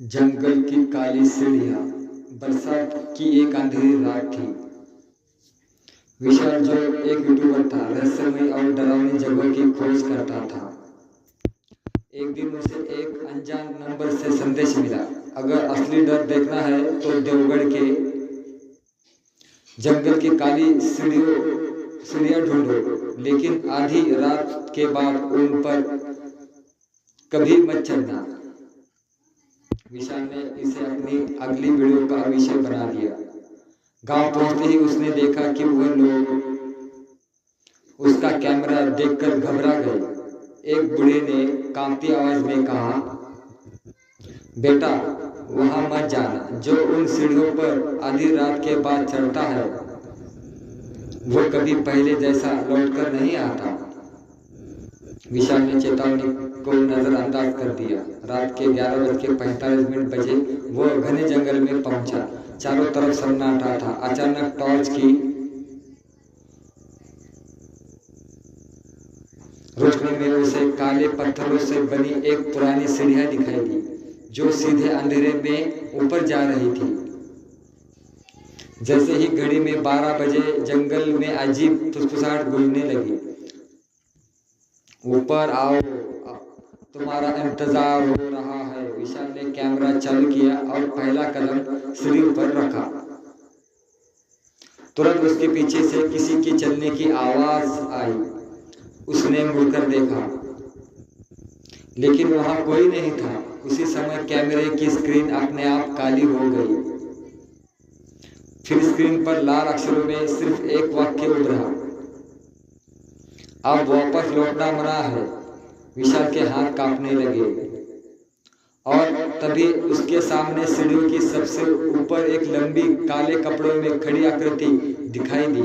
जंगल की काली सीढ़ियाँ। बरसात की एक अंधेरी रात थी। विशाल, जो एक यूट्यूबर था, रहस्यमय और डरावनी जगहों की खोज करता था। एक दिन उसे एक अनजान नंबर से संदेश मिला, अगर असली डर देखना है तो देवगढ़ के जंगल की काली सीढ़ियाँ ढूंढो, लेकिन आधी रात के बाद उन पर कभी मत चढ़ना। विशाल ने इसे अपनी अगली वीडियो का विषय बना दिया। गांव पहुंचते ही उसने देखा कि वह लोग उसका कैमरा देखकर घबरा गए। एक बूढ़े ने कांपती आवाज में कहा, बेटा, वहां मत जाना। जो उन सीढ़ियों पर आधी रात के बाद चढ़ता है वो कभी पहले जैसा लौटकर नहीं आता। विशाल ने चेतावनी को नजरअंदाज कर दिया। रात के 11:45 बजे वो घने जंगल में पहुंचा। चारों तरफ सन्नाटा था। अचानक टॉर्च की रोशनी में उसे काले पत्थरों से बनी एक पुरानी सीढ़ियां दिखाई दी, जो सीधे अंधेरे में ऊपर जा रही थी। जैसे ही घड़ी में 12 बजे जंगल में अजीब फुसफुसाहट गूंजने लगी। ऊपर आओ, तुम्हारा इंतजार हो रहा है। विशाल ने कैमरा चालू किया और पहला कदम सीढ़ी पर रखा। तुरंत उसके पीछे से किसी की चलने की आवाज आई। उसने मुड़कर देखा, लेकिन वहां कोई नहीं था। उसी समय कैमरे की स्क्रीन अपने आप काली हो गई। फिर स्क्रीन पर लाल अक्षरों में सिर्फ एक वाक्य उभरा, अब वापस लौटना मना है। विशाल के हाथ कांपने लगे और तभी उसके सामने सीढ़ियों की सबसे ऊपर एक लंबी काले कपड़ों में खड़ी आकृति दिखाई दी।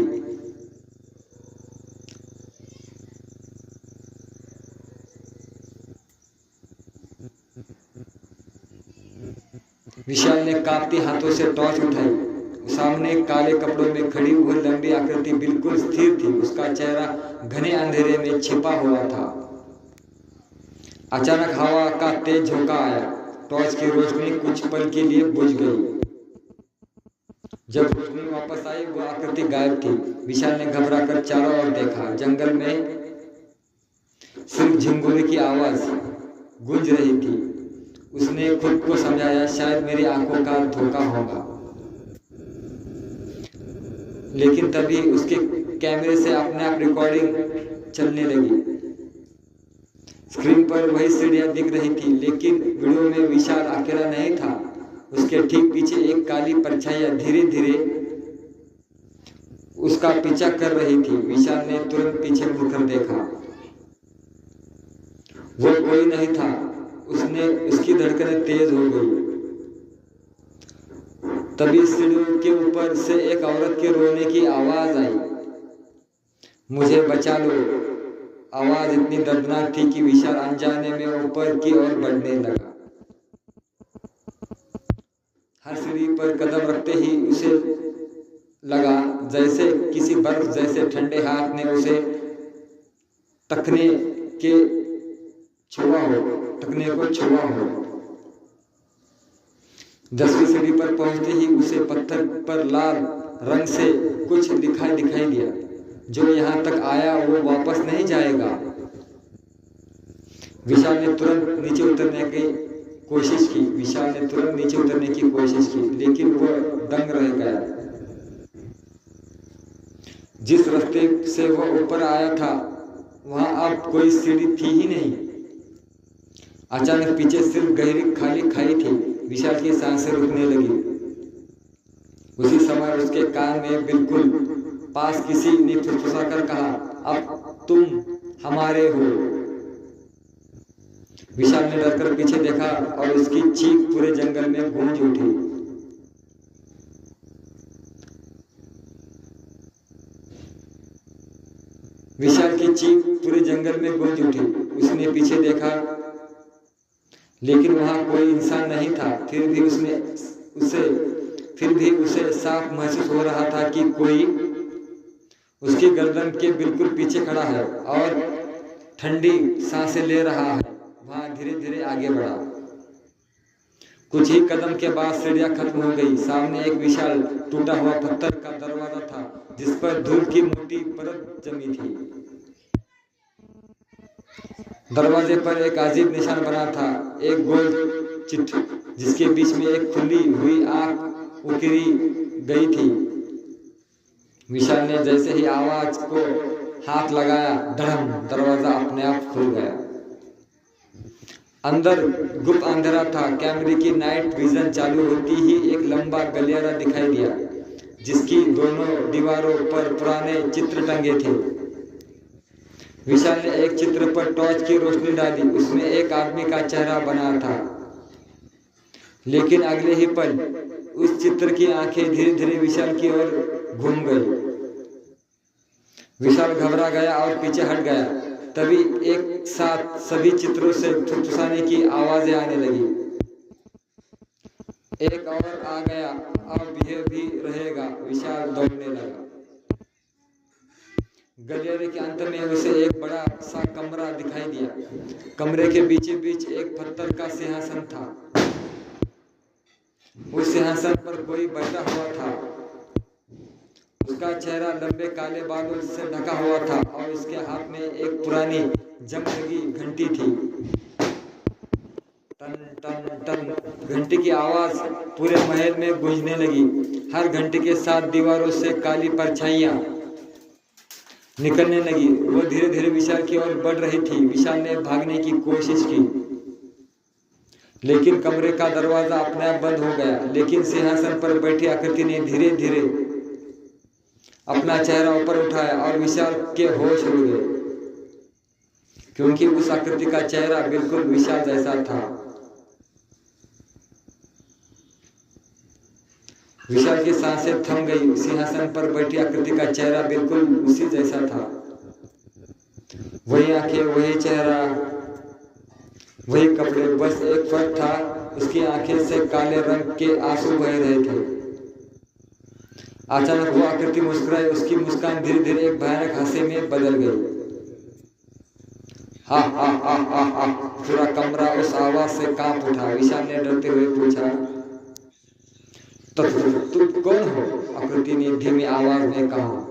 विशाल ने कांपते हाथों से टॉर्च उठाई। सामने काले कपड़ों में खड़ी हुई लंबी आकृति बिल्कुल स्थिर थी। उसका चेहरा घने अंधेरे में छिपा हुआ था। अचानक हवा का तेज झोंका आया। टॉर्च की रोशनी कुछ पल के लिए बुझ गई। जब रोशनी वापस आई, वो आकृति गायब थी। विशाल ने घबरा कर चारों ओर देखा। जंगल में सिर्फ झिंगुरे की आवाज गूंज रही थी। उसने खुद को समझाया, शायद मेरी आंखों का धोखा होगा। लेकिन तभी उसके कैमरे से अपने आप रिकॉर्डिंग चलने लगी। स्क्रीन पर वही सीढ़ियां दिख रही थी, लेकिन वीडियो में विशाल अकेला नहीं था। उसके ठीक पीछे एक काली परछाई धीरे धीरे उसका पीछा कर रही थी। विशाल ने तुरंत पीछे मुड़कर देखा। वो कोई नहीं था। उसकी धड़कनें तेज हो गई। तभी सीढ़ियों के ऊपर से एक औरत के रोने की आवाज आई, मुझे बचा लो। आवाज इतनी दर्दनाक थी कि विशाल अनजाने में ऊपर की ओर बढ़ने लगा। हर सीढ़ी पर कदम रखते ही उसे लगा जैसे किसी बर्फ जैसे ठंडे हाथ ने उसे टखने को छुआ हो। 10वीं सीढ़ी पर पहुंचते ही उसे पत्थर पर लाल रंग से कुछ लिखा दिखाई दिया, जो यहाँ तक आया वो वापस नहीं जाएगा। विशाल ने तुरंत नीचे उतरने की कोशिश की, लेकिन वो दंग रह गया। जिस रास्ते से वो ऊपर आया था वहां अब कोई सीढ़ी थी ही नहीं। अचानक पीछे सिर्फ गहरी खाली खाई थी। विशाल की सांसें रुकने लगी। उसी समय उसके कान में बिल्कुल पास किसी ने फुसफुसाकर कहा, अब तुम हमारे हो। विशाल ने डरकर पीछे देखा और उसकी चीख पूरे जंगल में गूंज उठी। उसने पीछे देखा, लेकिन वहां कोई इंसान नहीं था। फिर भी उसे साफ महसूस हो रहा था कि कोई उसकी गर्दन के बिल्कुल पीछे खड़ा है और ठंडी सांसें ले रहा है। वहां धीरे धीरे आगे बढ़ा। कुछ ही कदम के बाद सीढ़ियां खत्म हो गई। सामने एक विशाल टूटा हुआ पत्थर का दरवाजा था जिस पर धूल की मोटी परत जमी थी। दरवाजे पर एक अजीब निशान बना था, एक गोल चिट जिसके बीच में एक खुली हुई आंख उकेरी गई थी। विशाल ने जैसे ही आवाज को हाथ लगाया, धड़म, दरवाजा अपने आप खुल गया। अंदर गुप्त अंधेरा था। कैमरे की नाइट विजन चालू होती ही एक लंबा गलियारा दिखाई दिया जिसकी दोनों दीवारों पर पुराने चित्र टंगे थे। विशाल ने एक चित्र पर टॉर्च की रोशनी डाली। उसमें एक आदमी का चेहरा बना था, लेकिन अगले ही पल उस चित्र की आंखें धीरे धीरे विशाल की ओर घूम गई। विशाल घबरा गया और पीछे हट गया। तभी एक साथ सभी चित्रों से थुथुसाने की आवाजें आने लगी। एक और आ गया, अब यह भी रहेगा। विशाल दौड़ने लगा। गलियारे के अंत में उसे एक बड़ा सा कमरा दिखाई दिया। कमरे के बीचों बीच एक पत्थर का सिंहासन था। उस सिंहासन पर कोई बैठा हुआ था। उसका चेहरा लंबे काले बालों से ढका हुआ था और उसके हाथ में एक पुरानी जंग लगी घंटी थी। टन टन टन घंटी की आवाज पूरे महल में गूंजने लगी। हर घंटी के साथ दीवारों से काली परछाइयां निकलने लगी। वो धीरे धीरे विशाल की ओर बढ़ रही थी। विशाल ने भागने की कोशिश की, लेकिन कमरे का दरवाजा अपने आप बंद हो गया। लेकिन सिंहासन पर बैठी आकृति ने धीरे धीरे अपना चेहरा ऊपर उठाया और विशाल के होश उड़ गए, क्योंकि उस आकृति का चेहरा बिल्कुल विशाल जैसा था। विशाल की सांसें थम गई। सिंहासन पर बैठी आकृति का चेहरा बिल्कुल उसी जैसा था। वही आंखें, वही चेहरा, वही कपड़े, बस एक फर्क था, उसकी आंखें से काले रंग के आंसू बह रहे थे। अचानक वो आकृति मुस्कुराई। उसकी मुस्कान धीरे धीरे एक भयानक हंसी में बदल गई। हा हा हा हा हा। पूरा कमरा उस आवाज से कांप उठा। विशाल ने डरते हुए पूछा, तो तुम कौन हो? आकृति ने धीमी आवाज में कहा,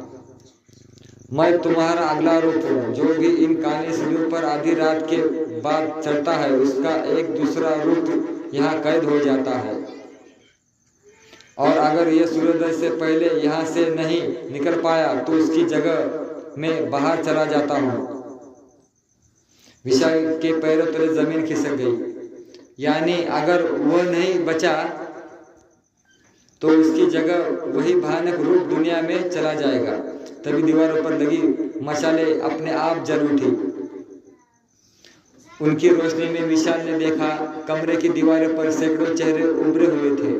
मैं तुम्हारा अगला रूप हूँ। जो भी इन काली सीढ़ियों पर आधी रात के बाद चढ़ता है उसका एक दूसरा रूप यहाँ कैद हो जाता है, और अगर ये सूर्योदय से पहले यहाँ से नहीं निकल पाया तो उसकी जगह में बाहर चला जाता हूँ। विशाल के पैरों तले जमीन खिसक गई। यानी अगर वो नहीं बचा तो उसकी जगह वही भयानक रूप दुनिया में चला जाएगा। तभी दीवारों पर लगी मशालें अपने आप जल उठी। उनकी रोशनी में विशाल ने देखा कमरे की दीवारों पर सैकड़ों चेहरे उभरे हुए थे।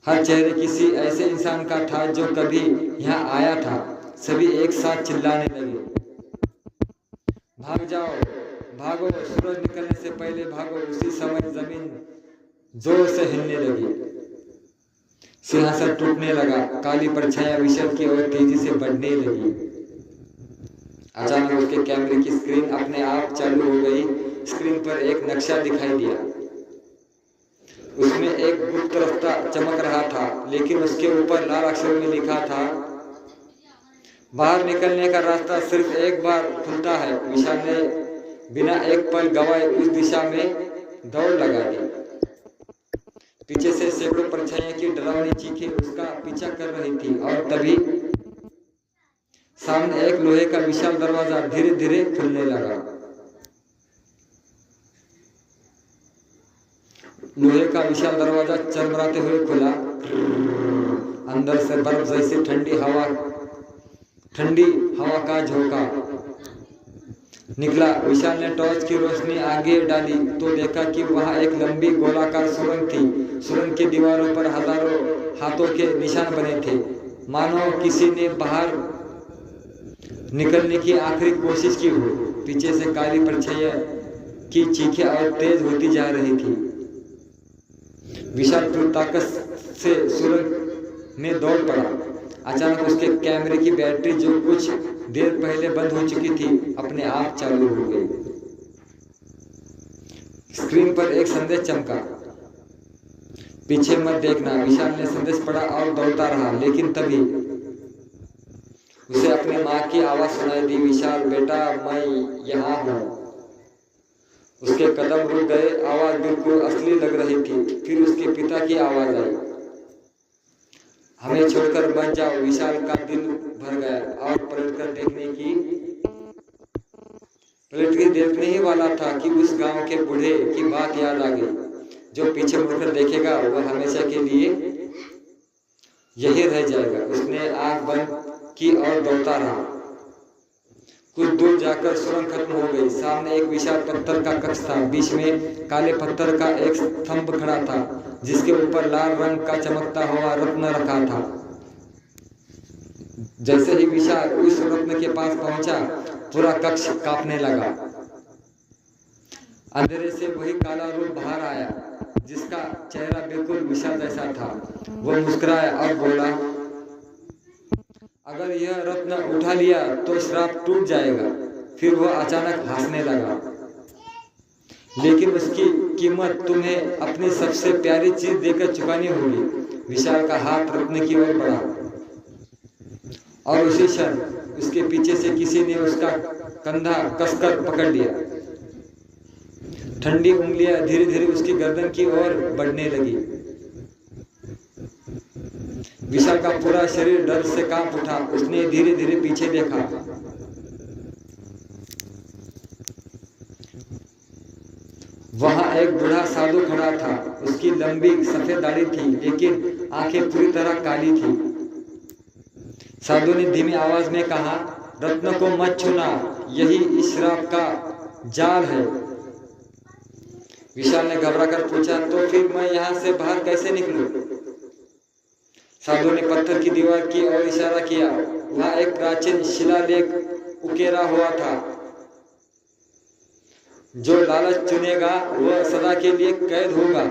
हर चेहरे किसी ऐसे इंसान का था जो कभी यहाँ आया था। सभी एक साथ चिल्लाने लगे, भाग जाओ, भागो, सूरज निकलने से पहले भागो। उसी समय जमीन जोर से हिलने लगी। सिंहासन टूटने लगा। काली परछाइयां विशाल की ओर तेजी से बढ़ने लगी। अचानक उसके कैमरे की स्क्रीन अपने आप चालू हो गई। स्क्रीन पर एक नक्शा दिखाई दिया। उसमें एक गुप्त रास्ता चमक रहा था, लेकिन उसके ऊपर लाल अक्षरों में लिखा था, बाहर निकलने का रास्ता सिर्फ एक बार खुलता है। विशाल ने बिना एक पल गवाए उस दिशा में दौड़ लगा दी। पीछे से सैकड़ों परछाइयां की डरावनी चीखें उसका पीछा कर रही थी, और तभी सामने एक लोहे का विशाल दरवाजा धीरे धीरे खुलने लगा। लोहे का विशाल दरवाजा चरमराते हुए खुला। अंदर से बर्फ जैसी ठंडी हवा का झोंका निकला। विशाल ने टॉर्च की रोशनी आगे डाली तो देखा कि वहां एक लंबी गोलाकार सुरंग थी। सुरंग की दीवारों पर हजारों हाथों के निशान बने थे, मानो किसी ने बाहर निकलने की आखिरी कोशिश की हो। पीछे से काली परछाइयां की चीखें और तेज होती जा रही थी। विशाल पूरी ताकत से सुरंग में दौड़ पड़ा। अचानक उसके कैमरे की बैटरी जो कुछ देर पहले बंद हो चुकी थी अपने आप चालू हो गई। स्क्रीन पर एक संदेश चमका, पीछे मत देखना। विशाल ने संदेश पढ़ा और दौड़ता रहा, लेकिन तभी उसे अपनी माँ की आवाज सुनाई दी, विशाल बेटा मैं यहाँ हूँ। उसके कदम रुक गए, आवाज बिल्कुल असली लग रही थी। फिर उसके पिता की आवाज आई, हमें छोड़कर मत जाओ। विशाल का दिल भर गया और पलटकर देखने ही वाला था कि उस गांव के बूढ़े की बात याद आ गई, जो पीछे मुड़कर देखेगा वह हमेशा के लिए यही रह जाएगा। उसने आंख बंद की और दौड़ता रहा। कुछ दूर जाकर सुरंग खत्म हो गई। सामने एक विशाल पत्थर का कक्ष था। बीच में काले पत्थर का एक स्तंभ खड़ा था, जिसके ऊपर लाल रंग का चमकता हुआ रत्न रखा था। जैसे ही विशाल उस रत्न के पास पहुंचा, पूरा कक्ष कांपने लगा। अंधेरे से वही काला रूप बाहर आया, जिसका चेहरा बिल्कुल विशाल जैसा था। वह मुस्कुराया और बोला, अगर यह रत्न उठा लिया तो श्राप टूट जाएगा। फिर वह अचानक हंसने लगा, लेकिन उसकी कीमत तुम्हें अपनी सबसे प्यारी चीज देकर चुकानी होगी। विशाल का हाथ रत्न की ओर बढ़ा और उसी क्षण उसके पीछे से किसी ने उसका कंधा कसकर पकड़ लिया। ठंडी उंगलियां धीरे धीरे उसकी गर्दन की ओर बढ़ने लगी। विशाल का पूरा शरीर डर से कांप उठा। उसने धीरे धीरे पीछे देखा। वहां एक बूढ़ा साधु खड़ा था। उसकी लंबी सफेद दाढ़ी थी, लेकिन आंखें पूरी तरह काली थी। साधु ने धीमी आवाज में कहा, रत्न को मत छूना, यही इस श्राप का जाल है। विशाल ने घबराकर पूछा, तो फिर मैं यहाँ से बाहर कैसे निकलूं? साधु ने पत्थर की दीवार की ओर इशारा किया। वहां एक प्राचीन शिलालेख उकेरा हुआ था, जो लालच चुनेगा वह सदा के लिए कैद होगा,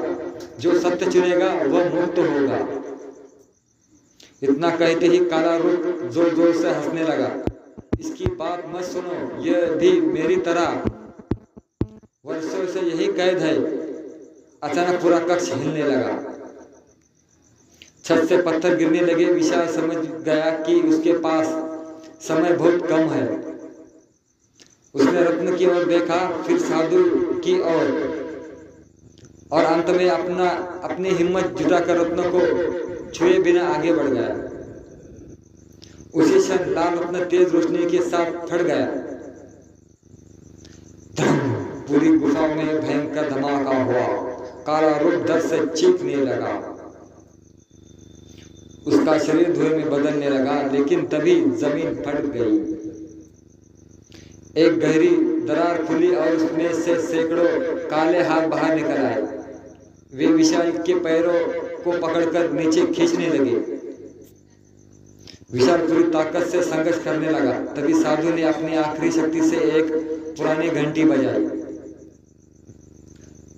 जो सत्य चुनेगा वह मुक्त होगा। इतना कहते ही काला रूप जोर जोर से हंसने लगा। इसकी बात मत सुनो, यह भी मेरी तरह वर्षों से यही कैद है। अचानक पूरा कक्ष हिलने लगा। छत से पत्थर गिरने लगे। विशाल समझ गया कि उसके पास समय बहुत कम है। उसने रत्न की ओर देखा, फिर साधु की ओर, और अंत में अपनी हिम्मत जुटाकर रत्न को छुए बिना आगे बढ़ गया। उसी क्षण लाल रत्न तेज रोशनी के साथ फट गया। पूरी गुफा में भयंकर धमाका हुआ। काला रूप दर्द से चीखने लगा। उसका शरीर धुएं में बदलने लगा, लेकिन तभी जमीन फट गई। एक गहरी दरार खुली और उसमें से सैकड़ों काले हाथ बाहर निकल आए। वे विशाल के पैरों को पकड़कर नीचे खींचने लगे। विशाल पूरी ताकत से संघर्ष करने लगा। तभी साधु ने अपनी आखिरी शक्ति से एक पुरानी घंटी बजाई।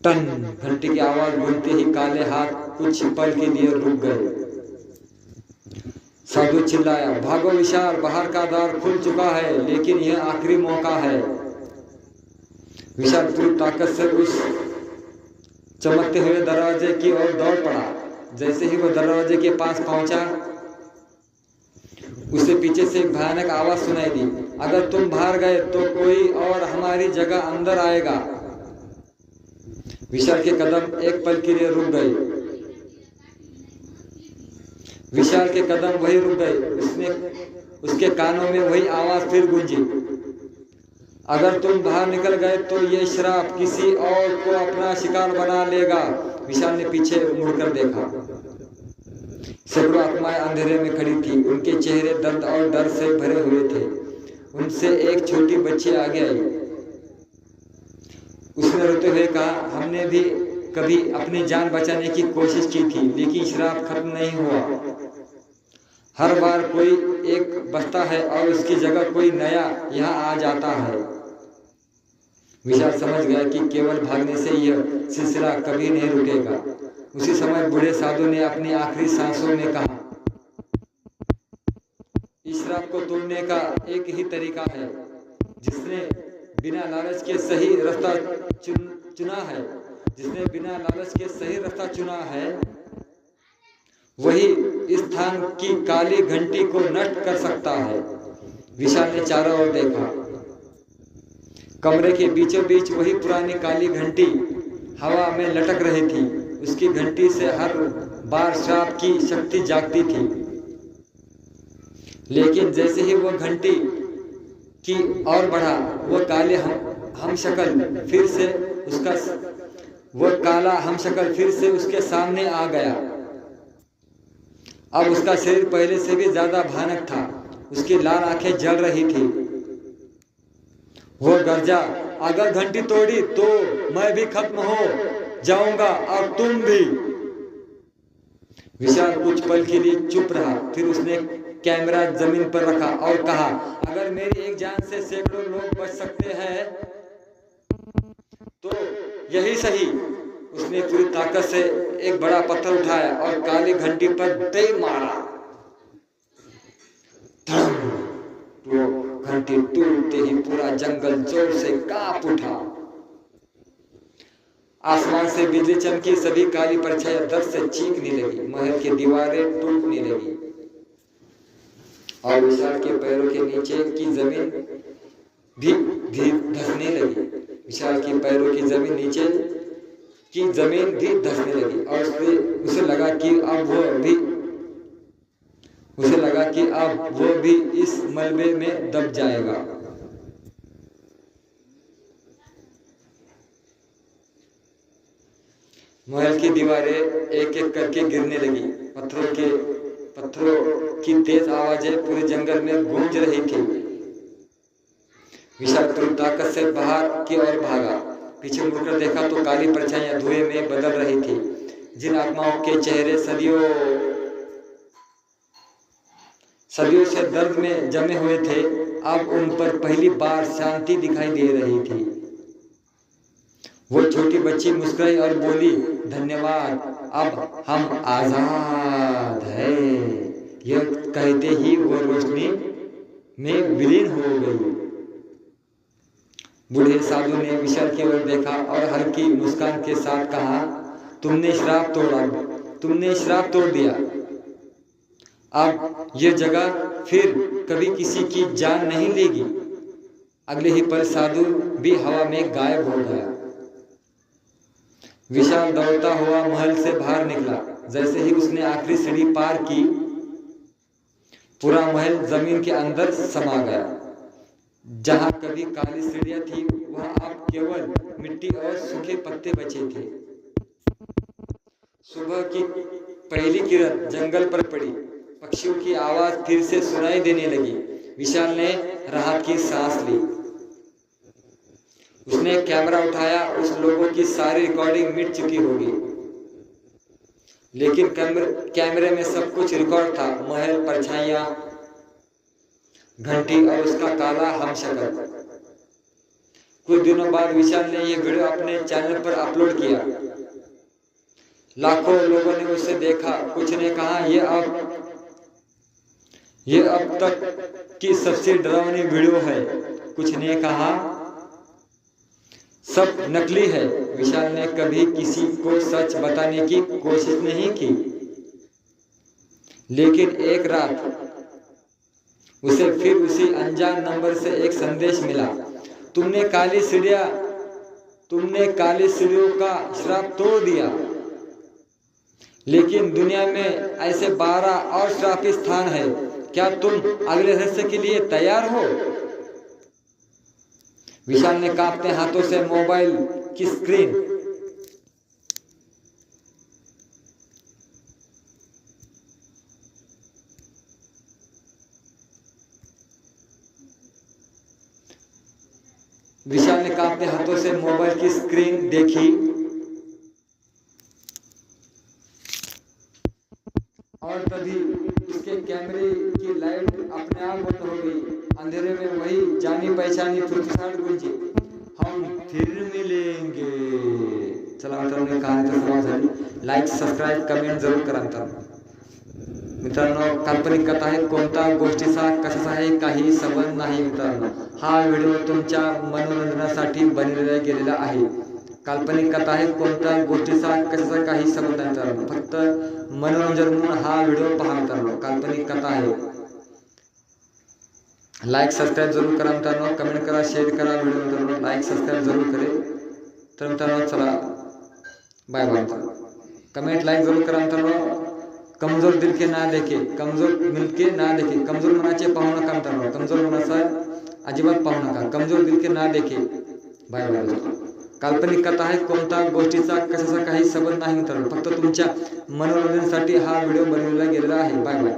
टन, घंटी की आवाज गूंजते ही काले हाथ कुछ पल के लिए रुक गए। साधु चिल्लाया, भागो विशाल, बाहर का द्वार खुल चुका है, लेकिन यह आखिरी मौका है। विशाल पूरी ताकत से उस चमकते हुए दरवाजे की ओर दौड़ पड़ा। जैसे ही वह दरवाजे के पास पहुंचा, उसे पीछे से एक भयानक आवाज सुनाई दी, अगर तुम बाहर गए तो कोई और हमारी जगह अंदर आएगा। विशाल के कदम एक पल के लिए रुक गए। विशाल के कदम वही रुक गए। उसके कानों में वही आवाज फिर गूंजी, अगर तुम बाहर निकल गए तो ये श्राप किसी और को अपना शिकार बना लेगा। विशाल ने पीछे मुड़कर देखा। सैकड़ों आत्माएं अंधेरे में खड़ी थी। उनके चेहरे दर्द और डर से भरे हुए थे। उनसे एक छोटी बच्ची आगे आई। उसने रोते हुए कहा, हमने भी कभी अपनी जान बचाने की कोशिश की थी, लेकिन श्राप खत्म नहीं हुआ। हर बार कोई एक बचता है और उसकी जगह कोई नया यहाँ आ जाता है। विशाल समझ गया कि केवल भागने से यह सिलसिला कभी नहीं रुकेगा। उसी समय बूढ़े साधु ने अपनी आखिरी सांसों में कहा, इस श्राप को तोड़ने का एक ही तरीका है। जिसने बिना लालच के सही रास्ता चुना है, जिसने बिना लालच के सही रास्ता चुना है वही इस स्थान की काली घंटी को नष्ट कर सकता है। विशाल ने चारों ओर देखा। कमरे के बीचों बीच वही पुरानी काली घंटी हवा में लटक रही थी। उसकी घंटी से हर बार श्राप की शक्ति जागती थी, लेकिन जैसे ही वह घंटी की ओर बढ़ा वह काले हमशक्ल फिर से उसके सामने आ गया। अब उसका शरीर पहले से भी ज्यादा भयानक था। उसकी लाल आंखें जल रही थी। वो गरजा, अगर घंटी तोड़ी तो मैं भी खत्म हो जाऊंगा और तुम भी। विशाल कुछ पल के लिए चुप रहा, फिर उसने कैमरा जमीन पर रखा और कहा, अगर मेरी एक जान से सैकड़ों लोग बच सकते हैं तो यही सही। उसने पूरी ताकत से एक बड़ा पत्थर उठाया और काली घंटी पर दे मारा। वो घंटी टूटते ही पूरा जंगल जोर से कांप उठा। आसमान से बिजली चमकी, सभी काली परछाइयां दर्द से चीखने लगी। महल की दीवारें टूटने लगी और विशाल के पैरों के नीचे की जमीन भी धंसने लगी। विशाल के पैरों की जमीन नीचे की जमीन भी धंसने लगी और उसे लगा कि अब वो भी इस मलबे में दब जाएगा। महल की दीवारें एक एक करके गिरने लगी। पत्थरों की तेज आवाजें पूरे जंगल में गूंज रही थी। विशाल पूरी ताकत से बाहर की ओर भागा। पीछे मुड़कर देखा तो काली परछाइयां धुएं में बदल रही थी। जिन आत्माओं के चेहरे सदियों से दर्द में जमे हुए थे, अब उन पर पहली बार शांति दिखाई दे रही थी। वो छोटी बच्ची मुस्कुराई और बोली, धन्यवाद, अब हम आजाद हैं। यह कहते ही वो रोशनी में विलीन हो गई। बूढ़े साधु ने विशाल की ओर देखा और हल्की मुस्कान के साथ कहा, तुमने श्राप तोड़ दिया। अब यह जगह फिर कभी किसी की जान नहीं लेगी। अगले ही पल साधु भी हवा में गायब हो गया। विशाल दौड़ता हुआ महल से बाहर निकला। जैसे ही उसने आखिरी सीढ़ी पार की, पूरा महल जमीन के अंदर समा गया। जहां कभी काली सीढ़ियां थी वहां अब केवल मिट्टी और सूखे पत्ते बचे थे। सुबह की पहली किरण जंगल पर पड़ी। पक्षियों की आवाज फिर से सुनाई देने लगी। विशाल ने राहत की सांस ली। उसने कैमरा उठाया। उस लोगों की सारी रिकॉर्डिंग मिट चुकी होगी, लेकिन कैमरे में सब कुछ रिकॉर्ड था। महल, परछाइयां, घंटी और उसका काला हमशक्ल। कुछ दिनों बाद विशाल ने यह वीडियो अपने चैनल पर अपलोड किया। लाखों लोगों ने उसे देखा। कुछ ने कहा, यह अब तक की सबसे डरावनी वीडियो है। कुछ ने कहा, सब नकली है। विशाल ने कभी किसी को सच बताने की कोशिश नहीं की, लेकिन एक रात उसे फिर उसी अनजान नंबर से एक संदेश मिला। तुमने काली सीढ़ियों का श्राप तोड़ दिया, लेकिन दुनिया में ऐसे 12 और श्रापित स्थान है। क्या तुम अगले रहस्य के लिए तैयार हो? विशाल ने कांपते हाथों से मोबाइल की स्क्रीन देखी और तभी उसके कैमरे की लाइट अपने आप बंद हो गई। अंधेरे में वही जानी पहचानी फुसफुसाहट गूंजी, हम फिर मिलेंगे। चला मित्रांनो, कहाणी तर समज झाली। लाईक, सबस्क्राईब, कमेंट जरूर करा मित्रांनो। काल्पनिक कथा आहे, कोणता गोष्टीचा कशाचा आहे काही संबंध नाही मित्रांनो। हा व्हिडिओ तुमच्या मनोरंजनासाठी बनवला गेलेला आहे। काल्पनिक कथा आहे, कोणत्या गोष्टीचा कशाचा काही संबंध नाही मित्रांनो, फक्त मनोरंजन म्हणून हा व्हिडिओ पहा मित्रांनो. काल्पनिक कथा आहे. लाईक सबस्क्राईब जरूर करा मित्रांनो, कमेंट करा, शेअर करा व्हिडिओ मित्रांनो, लाईक सबस्क्राईब जरूर करे. तर मित्रांनो चला बाय बाय. कमेंट लाईक जरूर करा मित्रांनो. कमजोर दिल के ना देखे, कमजोर मिल के ना देखे, कमजोर मनाचे पाहू नका मित्रांनो, कमजोर मनाचा अजिबात पाहू नका, कमजोर दिल के ना देखे. Bye bye. काल्पनिक कथा आहे, कोणत्या गोष्टीचा कशाचा काही संबंध नाही मित्रांनो, फक्त तुमच्या मनोरंजनासाठी हा व्हिडिओ बनवला गेलेला आहे. Bye bye.